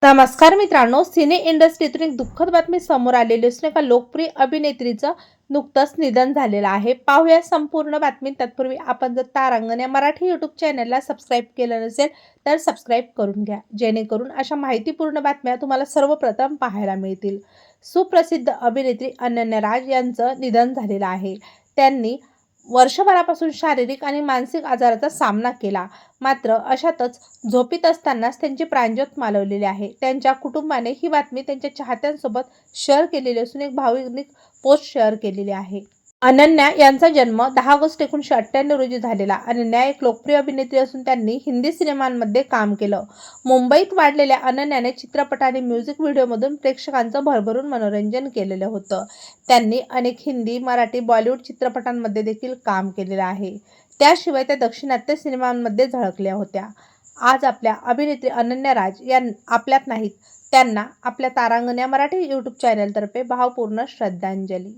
नमस्कार मित्रांनो, सिने इंडस्ट्रीतून एक दुःखद बातमी समोर आलेली असून एका लोकप्रिय अभिनेत्रीचं नुकतंच निधन झालेलं आहे. पाहूया संपूर्ण बातमी. तत्पूर्वी आपण जर तारांगण या मराठी यूट्यूब चॅनलला सबस्क्राईब केलं नसेल तर सबस्क्राईब करून घ्या, जेणेकरून अशा माहितीपूर्ण बातम्या तुम्हाला सर्वप्रथम पाहायला मिळतील. सुप्रसिद्ध अभिनेत्री अनन्या राज यांचं निधन झालेलं आहे. त्यांनी वर्षभरापासून शारीरिक आणि मानसिक आजाराचा सामना केला. मात्र अशातच झोपीत असतानाच त्यांची प्राणज्योत मालवलेली आहे. त्यांच्या कुटुंबाने ही बातमी त्यांच्या चाहत्यांसोबत शेअर केलेली असून एक भावनिक पोस्ट शेअर केलेली आहे. अनन्या यांचा जन्म 10 ऑगस्ट 1998 रोजी झालेला. अनन्या एक लोकप्रिय अभिनेत्री असून त्यांनी हिंदी सिनेमांमध्ये काम केलं. मुंबईत वाढलेल्या अनन्याने चित्रपट आणि म्युझिक व्हिडिओमधून प्रेक्षकांचं भरभरून मनोरंजन केलेलं होतं. त्यांनी अनेक हिंदी, मराठी, बॉलिवूड चित्रपटांमध्ये देखील काम केलेलं आहे. त्याशिवाय त्या दाक्षिणात्य सिनेमांमध्ये झळकल्या होत्या. आज आपल्या अभिनेत्री अनन्या राज या आपल्यात नाहीत. त्यांना आपल्या तारांगण या मराठी यूट्यूब चॅनलतर्फे भावपूर्ण श्रद्धांजली.